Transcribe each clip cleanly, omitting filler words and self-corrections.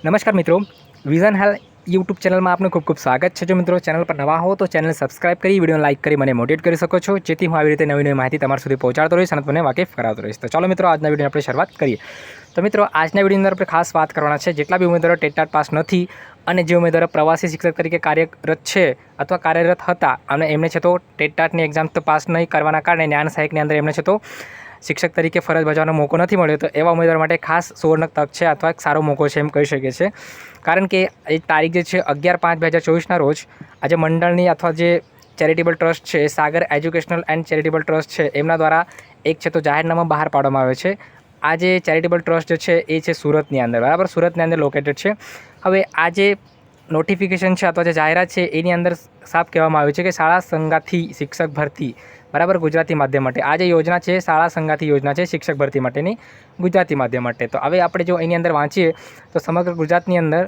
નમસ્કાર મિત્રો, વિઝન હાલ યુટ્યુબ ચેનલમાં આપનું ખૂબ ખૂબ સ્વાગત છે। જો મિત્રો ચેનલ પર નવા હો તો ચેનલ સબસ્ક્રાઇબ કરી વિડીયોને લાઇક કરી મને મોટિવેટ કરી શકો છો, જેથી હું આવી રીતે નવી નવી માહિતી તમારા સુધી પહોંચાડતો રહીશ અને તમને વાકેફ કરાવતો રહીશ। તો ચાલો મિત્રો, આજના વિડીયોની આપણે શરૂઆત કરીએ। તો મિત્રો, આજના વિડીયોની અંદર આપણે ખાસ વાત કરવાના છે જેટલા બી ઉમેદવારો ટેટ પાસ નથી અને જે ઉમેદવારો પ્રવાસી શિક્ષક તરીકે કાર્યરત છે અથવા કાર્યરત હતા અને એમને છે તો ટેટની એક્ઝામ તો પાસ નહીં કરવાના કારણે જ્ઞાન સહાયકની અંદર એમને છે તો શિક્ષક તરીકે ફરજ બજાવવાનો મોકો નથી મળ્યો, તો એવા ઉમેદવાર માટે ખાસ સુવર્ણ તક છે અથવા એક સારો મોકો છે એમ કહી શકીએ છીએ। કારણ કે એ તારીખ જે છે 11/5/2024ના રોજ આજે મંડળની અથવા જે ચેરિટેબલ ટ્રસ્ટ છે, સાગર એજ્યુકેશનલ એન્ડ ચેરિટેબલ ટ્રસ્ટ છે, એમના દ્વારા એક છે તો જાહેરનામા બહાર પાડવામાં આવ્યો છે। આ જે ચેરિટેબલ ટ્રસ્ટ જે છે એ છે સુરતની અંદર, બરાબર, સુરતની અંદર લોકેટેડ છે। હવે આ જે નોટિફિકેશન છે અથવા જે જાહેરાત છે એની અંદર સાફ કહેવામાં આવ્યું છે કે શાળા સંગાથી શિક્ષક ભરતી, બરાબર, ગુજરાતી માધ્યમ માટે આ જે યોજના છે શાળા સંગાથી યોજના છે શિક્ષક ભરતી માટેની ગુજરાતી માધ્યમ માટે। તો હવે આપણે જો એની અંદર વાંચીએ તો સમગ્ર ગુજરાતની અંદર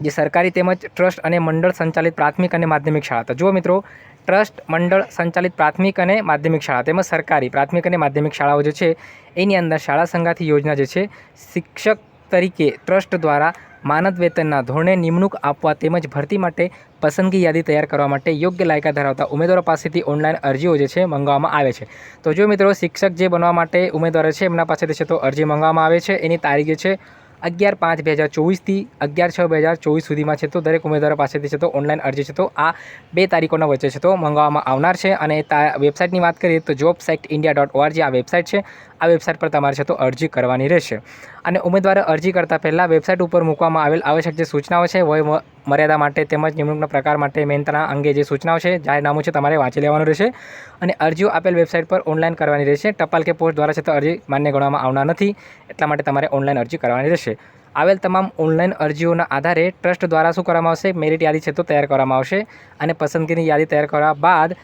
જે સરકારી તેમજ ટ્રસ્ટ અને મંડળ સંચાલિત પ્રાથમિક અને માધ્યમિક શાળા, તો જુઓ મિત્રો, ટ્રસ્ટ, મંડળ સંચાલિત પ્રાથમિક અને માધ્યમિક શાળા તેમજ સરકારી પ્રાથમિક અને માધ્યમિક શાળાઓ જે છે એની અંદર શાળા સંગાથી યોજના જે છે શિક્ષક તરીકે ટ્રસ્ટ દ્વારા માનદ વેતનના ધોરણે નિમણૂક આપવા તેમજ ભરતી માટે પસંદગી યાદી તૈયાર કરવા માટે યોગ્ય લાયકાત ધરાવતા ઉમેદવારો પાસેથી ઓનલાઈન અરજીઓ જે છે મંગાવવામાં આવે છે। તો જો મિત્રો, શિક્ષક જે બનવા માટે ઉમેદવારો છે એમના પાસેથી છે તો અરજી મંગાવવામાં આવે છે। એની તારીખ જે છે 11/5/2024થી 11/6/2024 સુધીમાં છે તો દરેક ઉમેદવારો પાસેથી છે તો ઓનલાઈન અરજી છે તો આ 2 તારીખોના વચ્ચે છે તો મંગાવવામાં આવનાર છે। અને વેબસાઇટની વાત કરીએ તો jobsectindia.org આ વેબસાઇટ છે। આ વેબસાઇટ પર તમારે છે તો અરજી કરવાની રહેશે। અને ઉમેદવારે અરજી કરતાં પહેલાં વેબસાઇટ ઉપર મૂકવામાં આવેલ આવશ્યક જે સૂચનાઓ છે, વય મર્યાદા માટે તેમજ નિમણૂકના પ્રકાર માટે મહેનતાણા અંગે જે સૂચનાઓ છે, જાહેરનામું છે, તમારે વાંચી લેવાનું રહેશે। અને અરજીઓ આપેલ વેબસાઇટ પર ઓનલાઈન કરવાની રહેશે। ટપાલ કે પોસ્ટ દ્વારા છે તો અરજી માન્ય ગણવામાં આવનાર નથી, એટલા માટે તમારે ઓનલાઈન અરજી કરવાની રહેશે। આવેલ તમામ ઓનલાઈન અરજીઓના આધારે ટ્રસ્ટ દ્વારા શું કરવામાં આવશે, મેરિટ યાદી છે તો તૈયાર કરવામાં આવશે। અને પસંદગીની યાદી તૈયાર કરવા બાદ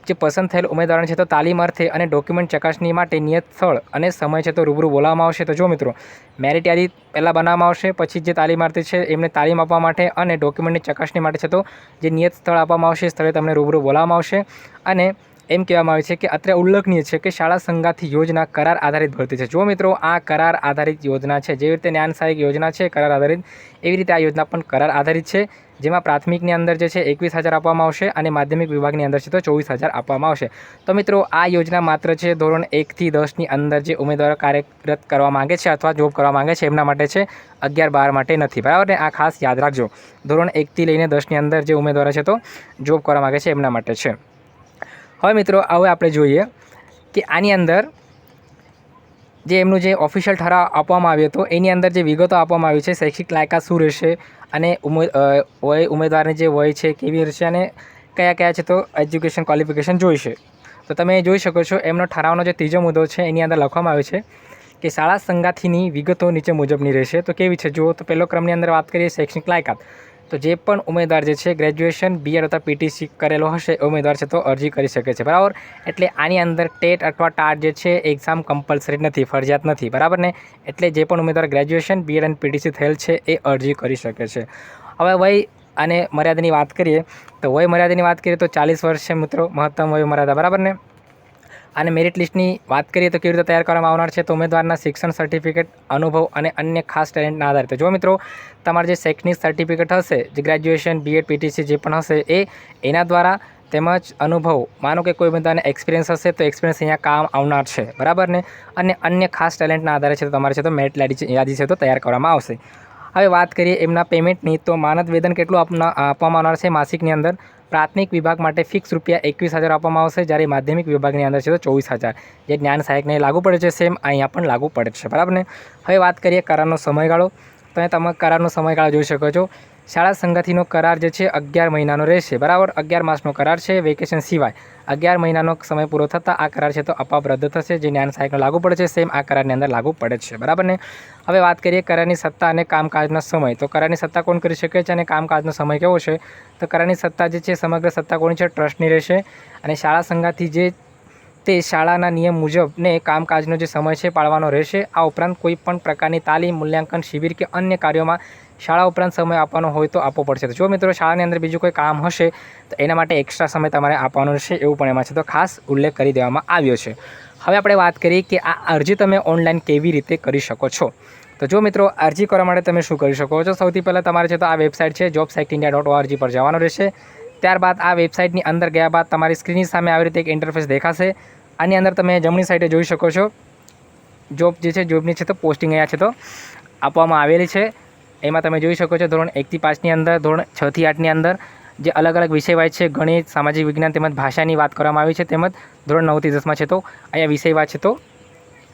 જે પસંદ થયેલ ઉમેદવારોને છે તો તાલીમ અર્થે અને ડોક્યુમેન્ટ ચકાસણી માટે નિયત સ્થળ અને સમય છે તો રૂબરૂ બોલાવવામાં આવશે। તો જો મિત્રો, મેરિટ યાદી પહેલાં બનાવવામાં આવશે, પછી જે તાલીમાર્થી છે એમને તાલીમ આપવા માટે અને ડોક્યુમેન્ટની ચકાસણી માટે છે તો જે નિયત સ્થળ આપવામાં આવશે, સ્થળે તમને રૂબરૂ બોલાવવામાં આવશે। અને એમ કહેવામાં આવે છે કે અત્રે ઉલ્લેખનીય છે કે શાળા સંગાથી યોજના કરાર આધારિત ભરતી છે। જો મિત્રો, આ કરાર આધારિત યોજના છે, જેવી રીતે જ્ઞાન સહાયક યોજના છે કરાર આધારિત, એવી રીતે આ યોજના પણ કરાર આધારિત છે, જેમાં પ્રાથમિકની અંદર જે છે 21,000 આપવામાં આવશે અને માધ્યમિક વિભાગની અંદર છે તો 24,000 આપવામાં આવશે। તો મિત્રો, આ યોજના માત્ર છે ધોરણ 1થી 10ની અંદર જે ઉમેદવારો કાર્યરત કરવા માંગે છે અથવા જોબ કરવા માંગે છે એમના માટે છે, 11-12 માટે નથી, બરાબર ને? આ ખાસ યાદ રાખજો, ધોરણ 1થી લઈને 10ની અંદર જે ઉમેદવારો છે તો જોબ કરવા માંગે છે એમના માટે છે। હવે મિત્રો, હવે આપણે જોઈએ કે આની અંદર જે એમનું જે ઓફિશિયલ ઠરાવ આપવામાં આવ્યો હતો એની અંદર જે વિગતો આપવામાં આવી છે, શૈક્ષિક લાયકાત શું રહેશે અને ઉમેદવારની જે વય છે કેવી રહેશે અને કયા કયા છે તો એજ્યુકેશન ક્વોલિફિકેશન જોઈશે। તો તમે જોઈ શકો છો એમનો ઠરાવનો જે ત્રીજો મુદ્દો છે એની અંદર લખવામાં આવ્યો છે કે શાળા સંગાથીની વિગતો નીચે મુજબની રહેશે। તો કેવી છે જુઓ, તો પહેલો ક્રમની અંદર વાત કરીએ શૈક્ષણિક લાયકાત, તો જે પણ ઉમેદવાર જે છે ગ્રેજ્યુએશન, બીએડ અથવા પીટીસી કરેલો હશે એ ઉમેદવાર છે તો અરજી કરી શકે છે, બરાબર? એટલે આની અંદર ટેટ અથવા ટાટ જે છે એક્ઝામ કમ્પલસરી નથી, ફરજિયાત નથી, બરાબર ને? એટલે જે પણ ઉમેદવાર ગ્રેજ્યુએશન, બીએડ અને પીટીસી થયેલ છે એ અરજી કરી શકે છે। હવે વય અને મર્યાદાની વાત કરીએ તો વય મર્યાદાની વાત કરીએ તો 40 વર્ષ છે મિત્રો, મહત્તમ વય મર્યાદા, બરાબર ને? અને મેરિટ લિસ્ટની વાત કરીએ તો કેવી રીતે તૈયાર કરવામાં આવનાર છે, તો ઉમેદવારના શિક્ષણ સર્ટિફિકેટ, અનુભવ અને અન્ય ખાસ ટેલેન્ટના આધારે। તો જો મિત્રો, તમારે જે શૈક્ષણિક સર્ટિફિકેટ હશે, જે ગ્રેજ્યુએશન, બીએડ, પીટીસી જે પણ હશે એના દ્વારા તેમજ અનુભવ, માનો કે કોઈ ઉમેદવારને એક્સપિરિયન્સ હશે તો એક્સપિરિયન્સ અહીંયા કામ આવનાર છે, બરાબર ને? અને અન્ય ખાસ ટેલેન્ટના આધારે છે તો તમારે છે તો મેરિટ યાદી છે તો તૈયાર કરવામાં આવશે। હવે વાત કરીએ એમના પેમેન્ટની, તો માનદ વેતન કેટલું આપવામાં આવનાર છે માસિકની અંદર, પ્રાથમિક વિભાગ માટે ફિક્સ રૂપિયા 21,000 આપવામાં આવશે, જ્યારે માધ્યમિક વિભાગની અંદર છે તો 24,000, જે જ્ઞાન સહાયકને લાગુ પડે છે સેમ અહીંયા પણ લાગુ પડે છે, બરાબર ને? હવે વાત કરીએ કરારનો સમયગાળો, તો તમે કરારનો સમયગાળો જોઈ શકો છો। શાળા સંગાથીનો કરાર જે છે 11 મહિનાનો રહેશે, બરાબર? 11 માસનો કરાર છે, વેકેશન સિવાય 11 મહિનાનો સમય પૂરો થતાં આ કરાર છે તો આપઆપ રદ થશે, જે જ્ઞાન સહાયકને લાગુ પડે છે સેમ આ કરારની અંદર લાગુ પડે છે, બરાબર ને? હવે વાત કરીએ કરારની સત્તા અને કામકાજનો સમય, તો કરારની સત્તા કોણ કરી શકે છે અને કામકાજનો સમય કેવો છે, તો કરારની સત્તા જે છે સમગ્ર સત્તા કોની છે, ટ્રસ્ટની રહેશે। અને શાળા સંગાથી જે તે શાળાના નિયમ મુજબને કામકાજનો જે સમય છે પાળવાનો રહેશે। આ ઉપરાંત કોઈ પણ પ્રકારની તાલીમ, મૂલ્યાંકન શિબિર કે અન્ય કાર્યોમાં શાળા ઉપરાંત સમય આપવાનો હોય તો આપવો પડશે। તો જો મિત્રો, શાળાની અંદર બીજું કોઈ કામ હશે તો એના માટે એક્સ્ટ્રા સમય તમારે આપવાનો રહેશે, એવું પણ એમાં છે તો ખાસ ઉલ્લેખ કરી દેવામાં આવ્યો છે। હવે આપણે વાત કરીએ કે આ અરજી તમે ઓનલાઈન કેવી રીતે કરી શકો છો। तो जो मित्रों अरजी करवा माटे तमे शुं करी शको छो, सौथी पहला तमारे छे तो आ वेबसाइट है jobsectindia.org पर जवानुं रहेशे। त्यारबाद आ वेबसाइटनी अंदर गया बाद तमारी स्क्रीननी सामे આવી રીતે એક इंटरफेस देखाशे। आनी अंदर तमे जमणी साइडे जोई शको छो जॉब जे छे जॉबनी छे तो पोस्टिंग अहींया छे तो आपवामां आवेली छे। एमां तमे जोई शको छो धोरण 1 થી 5 ની અંદર, ધોરણ 6 થી 8 ની અંદર જે अलग अलग विषय वाइज है, गणित, सामाजिक विज्ञान तेमज भाषानी बात करवामां आवी छे। तेमज धोरण 9 થી 10 में है तो अहींया विषय वाइज है तो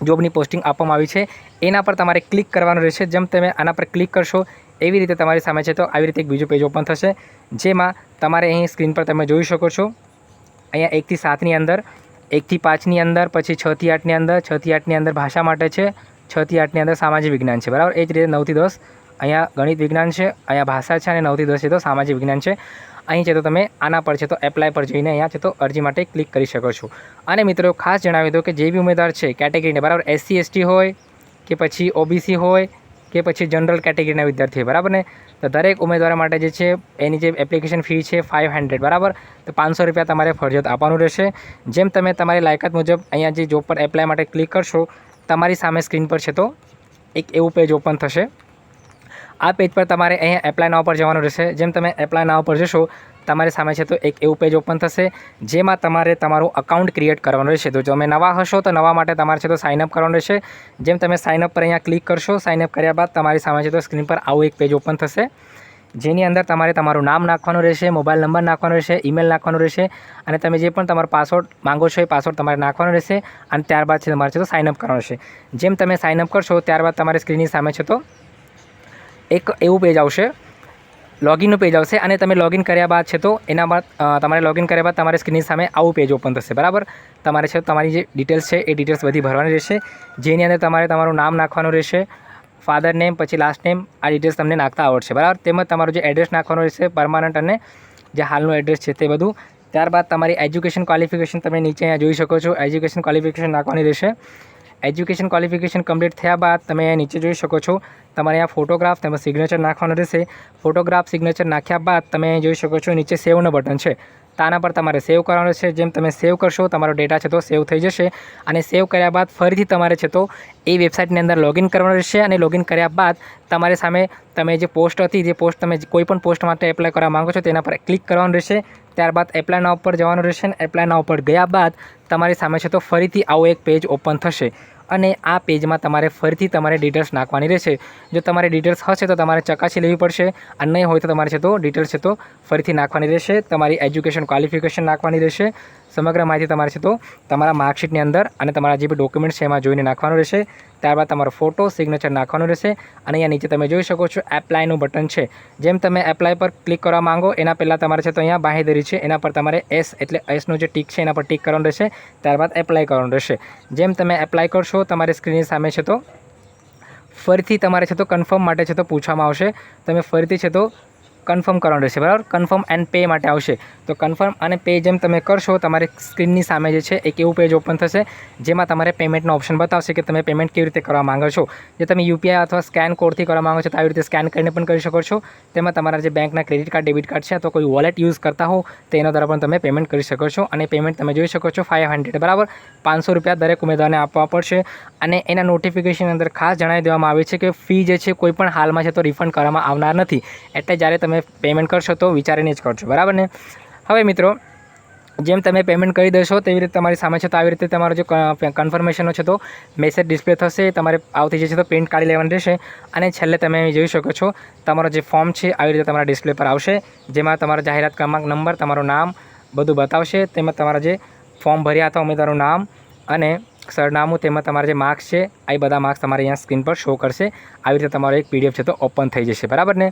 जॉबनी पोस्टिंग आपवामां आवी छे। एना पर तमारे क्लिक करवानुं रहेशे। जेम तमे आना पर क्लिक करशो एवी रीते तमारी सामे छे तो आवी रीते एक बीजुं पेज ओपन थशे, जेमां तमारे અહીં स्क्रीन पर तमे जोई शको छो अहींया 1 થી 7 ની અંદર, 1 થી 5 ની અંદર, पछी 6 થી 8 ની અંદર, 6 થી 8 ની અંદર भाषा माटे छे, 6 થી 8 ની અંદર सामाजिक विज्ञान है, बराबर। ए ज रीते 9 થી 10 अहींया गणित विज्ञान है, अहींया भाषा है, 9 થી 10 है तो सामाजिक विज्ञान है। અહીં છે તો તમે આના પર છે તો એપ્લાય પર જઈને અહીંયા છે તો અરજી માટે ક્લિક કરી શકો છો। અને મિત્રો ખાસ જણાવી દો કે જે બી ઉમેદવાર છે કેટેગરીને, બરાબર, SC ST હોય કે પછી OBC હોય કે પછી જનરલ કેટેગરીના વિદ્યાર્થી હોય, બરાબર ને, તો દરેક ઉમેદવાર માટે જે છે એની જે એપ્લિકેશન ફી છે 500, બરાબર, તો 500 રૂપિયા તમારે ફરજિયાત આપવાનું રહેશે। જેમ તમે તમારી લાયકાત મુજબ અહીંયા જે જોબ પર એપ્લાય માટે ક્લિક કરશો તમારી સામે સ્ક્રીન પર છે તો એક એવું પેજ ઓપન થશે। आ पेज पर तमारे अहीं एप्लाय नाव पर जवानुं रहेशे। जेम तमे एप्लाय नाव पर जशो तमारी सामे छे तो एक एवुं पेज ओपन थशे, जेमां तमारे तमारुं अकाउंट क्रिएट करवानुं रहेशे। तो जो तमे नवा हशो तो नवा माटे तमारे छे तो साइनअप करवानुं रहेशे। जेम तमे साइनअप पर अहींया क्लिक करशो, साइनअप कर्या बाद तमारी सामे छे तो स्क्रीन पर आवुं एक पेज ओपन थशे, जेनी अंदर तमारे तमारुं नाम नाखवानुं रहेशे, मोबाइल नंबर नाखवानो रहेशे, ईमेल नाखवानुं रहेशे अने तमे जे पण तमारो पासवर्ड मांगो छो ए पासवर्ड तमारे नाखवानो रहेशे अने त्यारबाद छे तमारे छे तो साइनअप करवानुं रहेशे। जेम तमे साइनअप करशो त्यारबाद तमारी स्क्रीननी सामे छे तो एक एवं पेज आवशे, लॉगिन पेज आवशे अने तमे लॉगिन कर्या बाद छे तो एना बाद तमारे लॉगिन कर्या बाद तमारी स्क्रीननी सामे आवुं पेज ओपन थशे, बराबर। तमारे छे तमारी जे डिटेल्स छे ए डिटेल्स बधी भरवानी रहेशे, जेनी अंदर तमारे तमारुं नाम नाखवानुं रहेशे, फाधर नेम, पछी लास्ट नेम, आ डिटेल्स तमने नाखता आवडशे, बराबर। तेमज तमारुं जे एड्रेस नाखवानुं रहेशे परमानન્ટ अने जे हालनुं एड्रेस छे ते बधुं। त्यारबाद तमारी एज्युकेशन क्वॉलिफिकेशन तमे नीचे अहींया जोई शको छो, एज्युकेशन क्वॉलिफिकेशन नाखवानी रहेशे। एज्युकेशन क्वॉलिफिकेशन कम्प्लीट थया बाद तमे नीचे जोई शको छो तमारे आ फोटोग्राफ तेमज सिग्नेचर नाखवानुं रहेशे। फोटोग्राफ सिग्नेचर नाख्या बाद तमे जोई शको छो नीचे सेवनुं बटन छे, ताना पर तमारे सेव करवानुं छे। जेम तमे सेव करशो तमारो डेटा छे तो सेव थई जशे अने सेव कर्या बाद फरीथी तमारे छे तो ए वेबसाइटनी अंदर लॉगिन करवानुं रहेशे अने लॉगिन कर्या बाद तमारे सामे तमे जे पोस्ट हती, जे पोस्ट तमे कोईपण पोस्ट माटे एप्लाय करवा मांगो छो तेना पर क्लिक करवानुं रहेशे। त्यारबाद एप्लाय नाउ पर जवानुं रहेशे अने एप्लाय नाउ पर गया बाद तमारी सामे छे तो फरीथी आवुं एक पेज ओपन थशे અને આ પેજમાં તમારે ફરીથી તમારે ડિટેલ્સ નાખવાની રહેશે। જો તમારે ડિટેલ્સ હશે તો તમારે ચકાસી લેવી પડશે અને નહીં હોય તો તમારે છે તો ડિટેલ્સ છે તો ફરીથી નાખવાની રહેશે। તમારી એજ્યુકેશન ક્વોલિફિકેશન નાખવાની રહેશે, સમગ્ર માહિતી તમારે છે તો તમારા માર્કશીટની અંદર અને તમારા જે બી ડોક્યુમેન્ટ્સ છે એમાં જોઈને નાખવાનું રહેશે। ત્યારબાદ તમારો ફોટો સિગ્નેચર નાખવાનું રહેશે અને અહીંયા નીચે તમે જોઈ શકો છો એપ્લાયનું બટન છે। જેમ તમે એપ્લાય પર ક્લિક કરવા માંગો એના પહેલાં તમારે છે તો અહીંયા બાંહેધરી છે એના પર તમારે એસ એટલે એસનું જે ટીક છે એના પર ટીક કરવાનું રહેશે, ત્યારબાદ એપ્લાય કરવાનું રહેશે। જેમ તમે એપ્લાય કરશો તમારી સ્ક્રીનની સામે છે તો ફરીથી તમારે છે તો કન્ફર્મ માટે છે તો પૂછવામાં આવશે, તમે ફરીથી છે તો કન્ફર્મ કરવાનું રહેશે, બરાબર। કન્ફર્મ એન્ડ પે માટે આવશે તો કન્ફર્મ અને પે જેમ તમે કરશો તમારી સ્ક્રીનની સામે જે છે એક એવું પેજ ઓપન થશે જેમાં તમારે પેમેન્ટનો ઓપ્શન બતાવશે કે તમે પેમેન્ટ કેવી રીતે કરવા માંગો છો। જે તમે યુપીઆઈ અથવા સ્કેન કોડથી કરવા માંગો છો તો આવી રીતે સ્કેન કરીને પણ કરી શકો છો। તેમાં તમારા જે બેંકના ક્રેડિટ કાર્ડ, ડેબિટ કાર્ડ છે અથવા કોઈ વોલેટ યુઝ કરતા હો તો એના દ્વારા પણ તમે પેમેન્ટ કરી શકો છો। અને પેમેન્ટ તમે જોઈ શકો છો 500, બરાબર, 500 રૂપિયા દરેક ઉમેદવારને આપવા પડશે। અને એના નોટિફિકેશન અંદર ખાસ જણાવી દેવામાં આવે છે કે ફી જે છે કોઈ પણ હાલમાં છે તો રિફંડ કરવામાં આવનાર નથી, એટલે જ્યારે તમે पेमेंट करशो तो विचारीने ज करशो, बराबर ने। हवे मित्रों जेम तमे पेमेंट करी देशो तेवी रीते तमारी सामे छे तो आवी रीते तमारो जो कन्फर्मेशननो छे तो मेसेज डिस्प्ले थशे, तमारे आवती जे छे तो प्रिंट काढी लेवानी रहेशे। अने छेल्ले तमे जोई शको छो तमारो जे फॉर्म छे आवी रीते तमारा डिस्प्ले पर आवशे, जेमां तमारो जाहेरात क्रमांक नंबर, तमारो नाम बधुं बतावशे। तेमां तमारा जे फॉर्म भर्या हता उमेदवारोनुं नाम अने सरनामું, તેમાં તમારા જે માર્ક્સ છે આ બધા માર્ક્સ તમારે અહીંયા સ્ક્રીન પર શો કરશે। આવી રીતે તમારો એક પીડીએફ છે તો ઓપન થઈ જશે, બરાબર ને।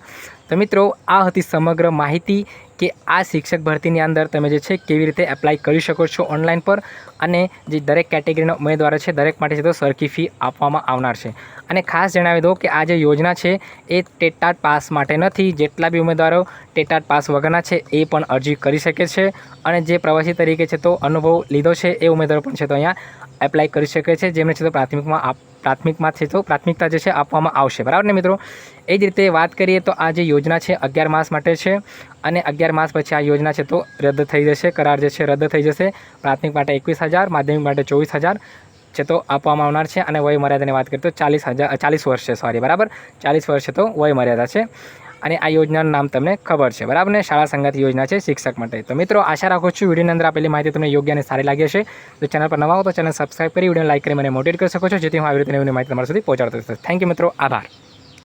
તો મિત્રો આ હતી સમગ્ર માહિતી કે આ શિક્ષક ભરતીની અંદર તમે જે છે કેવી રીતે એપ્લાય કરી શકો છો ઓનલાઈન પર અને જે દરેક કેટેગરીના ઉમેદવારો છે દરેક માટે છે તો સરખી ફી આપવામાં આવનાર છે। અને ખાસ જણાવી દો કે આ જે યોજના છે એ ટેટાટ પાસ માટે નથી, જેટલા બી ઉમેદવારો ટેટાટ પાસ વગરના છે એ પણ અરજી કરી શકે છે અને જે પ્રવાસી તરીકે છે તો અનુભવ લીધો છે એ ઉમેદવારો પણ છે તો અહીંયા એપ્લાય કરી શકે છે, જેમને છે તો પ્રાથમિકમાં છે તો પ્રાથમિકતા જે છે આપવામાં આવશે, બરાબર ને મિત્રો। એ જ રીતે વાત કરીએ તો આ જે યોજના છે 11 માસ માટે છે અને 11 માસ પછી આ યોજના છે તો રદ થઈ જશે, કરાર જે છે રદ થઈ જશે। પ્રાથમિક માટે 21,000, માધ્યમિક માટે 24,000, છે તો આપવામાં આવનાર છે અને વય મર્યાદાની વાત કરીએ તો 40 વર્ષ છે, સોરી, બરાબર 40 વર્ષ છે તો વય મર્યાદા છે અને આ યોજનાનું નામ તમને ખબર છે, બરાબર ને? શાળા સંગાથ યોજના છે શિક્ષક માટે. તો મિત્રો આશા રાખું છું વિડીયોની અંદર આપેલી માહિતી તમને યોગ્ય અને સારી લાગી હશે. તો ચેનલ પર નવા હો તો ચેનલ સબસ્ક્રાઇબ કરી વિડીયોને લાઇક કરી મને મોટિવેટ કરી શકો છો, જેથી હું આવી રીતે નવી માહિતી તમારા સુધી પહોંચાડતો થેન્ક યુ મિત્રો, આભાર.